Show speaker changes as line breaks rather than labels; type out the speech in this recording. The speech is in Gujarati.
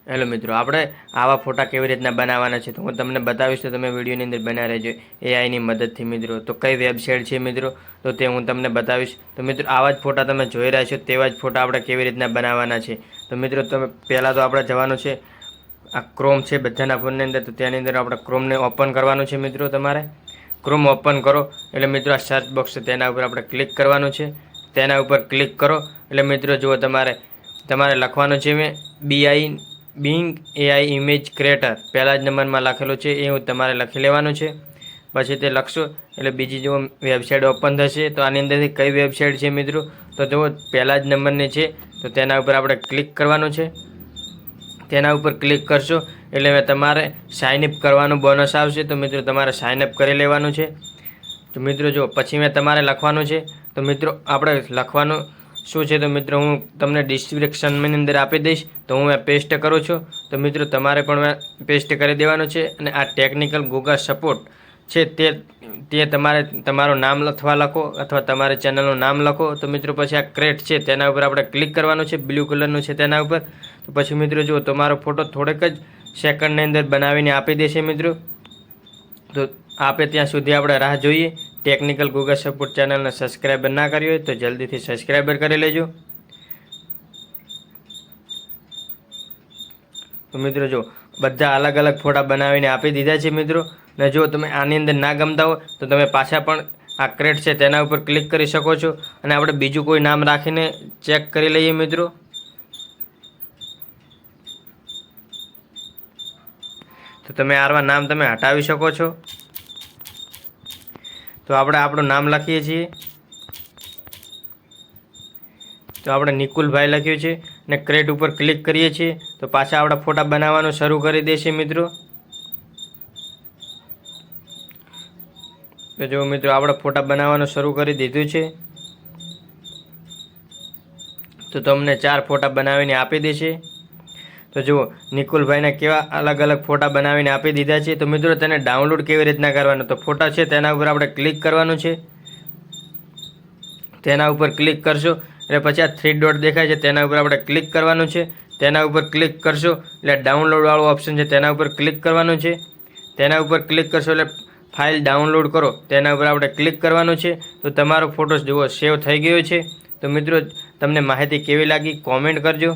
હેલો મિત્રો, આપણે આવા ફોટા કેવી રીતના બનાવવાના છે તો હું તમને બતાવીશ, તો તમે વિડીયોની અંદર બના રહેજો એઆઈની મદદથી મિત્રો. તો કઈ વેબસાઇટ છે મિત્રો, તો તે હું તમને બતાવીશ. તો મિત્રો આવા જ ફોટા તમે જોઈ રહ્યા છો તેવા જ ફોટા આપણે કેવી રીતના બનાવવાના છે. તો મિત્રો તમે પહેલાં તો આપણે જવાનું છે, આ ક્રોમ છે બધાના ફોનની અંદર, તો તેની અંદર આપણે ક્રોમને ઓપન કરવાનું છે મિત્રો. તમારે ક્રોમ ઓપન કરો એટલે મિત્રો આ સર્ચ બોક્સ છે તેના ઉપર આપણે ક્લિક કરવાનું છે. તેના ઉપર ક્લિક કરો એટલે મિત્રો જુઓ તમારે લખવાનું છે મેં બિંગ એઆઈ ઇમેજ ક્રિએટર પહેલા જ નંબરમાં લખેલું છે, એ તમારે લખી લેવાનું છે. પછી તે લખશો એટલે બીજી જો વેબસાઇટ ઓપન થશે. તો આની અંદરથી કઈ વેબસાઇટ છે મિત્રો, તો જુઓ પહેલા જ નંબરની છે, તો તેના ઉપર આપણે ક્લિક કરવાનું છે. તેના ઉપર ક્લિક કરશો એટલે તમારે સાઇનઅપ કરવાનું બોનસ આવશે. તો મિત્રો તમારે સાઇનઅપ કરી લેવાનું છે. તો મિત્રો જો પછી મેં તમારે લખવાનું છે. તો મિત્રો આપણે લખવાનું શું છે, તો મિત્રો હું તમને ડિસ્ક્રિપ્શનની અંદર આપી દઈશ, તો હું પેસ્ટ કરું છું. તો મિત્રો તમારે પણ પેસ્ટ કરી દેવાનું છે. અને આ ટેકનિકલ ગૂગલ સપોર્ટ છે તે તમારે તમારું નામ લખો અથવા તમારી ચેનલનું નામ લખો. તો મિત્રો પછી આ ક્રેટ છે તેના ઉપર આપણે ક્લિક કરવાનું છે, બ્લુ કલરનું છે તેના ઉપર. તો પછી મિત્રો જો તમારો ફોટો થોડેક જ સેકન્ડની અંદર બનાવીને આપી દેશે મિત્રો. તો આપે ત્યાં સુધી આપણે રાહ જોઈએ. ટેકનિકલ ગૂગલ સપોર્ટ ચેનલને સબસ્ક્રાઈબર ના કરી હોય તો જલ્દીથી સબસ્ક્રાઈબર કરી લેજો. તો મિત્રો જો બધા અલગ અલગ ફોટા બનાવીને આપી દીધા છે મિત્રો. ને જો તમે આની અંદર ના ગમતા હોય તો તમે પાછા પણ આ ક્રેટ છે તેના ઉપર ક્લિક કરી શકો છો. અને આપણે બીજું કોઈ નામ રાખીને ચેક કરી લઈએ મિત્રો. તો તમે આવા નામ તમે હટાવી શકો છો. તો આપણે આપણું નામ લખીએ છીએ. તો આપણે નિકુલભાઈ લખ્યું છે ને ક્રેટ ઉપર ક્લિક કરીએ છીએ. તો પાછા આપણા ફોટા બનાવવાનું શરૂ કરી દેશે મિત્રો. તો જો મિત્રો આપણે ફોટા બનાવવાનું શરૂ કરી દીધું છે. તો તમને 4 ફોટા બનાવીને આપી દેશે. તો જુઓ નિકુલભાઈને કેવા અલગ અલગ ફોટા બનાવીને આપી દીધા છે. તો મિત્રો તેને ડાઉનલોડ કેવી રીતના કરવાનું, તો ફોટા છે તેના ઉપર આપણે ક્લિક કરવાનું છે. તેના ઉપર ક્લિક કરશો એટલે પછી આ 3 ડોટ દેખાય છે તેના ઉપર આપણે ક્લિક કરવાનું છે. તેના ઉપર ક્લિક કરશો એટલે ડાઉનલોડવાળું ઓપ્શન છે તેના ઉપર ક્લિક કરવાનું છે. તેના ઉપર ક્લિક કરશો એટલે ફાઇલ ડાઉનલોડ કરો તેના ઉપર આપણે ક્લિક કરવાનું છે. તો તમારો ફોટો જુઓ સેવ થઈ ગયો છે. તો મિત્રો તમને માહિતી કેવી લાગી કોમેન્ટ કરજો.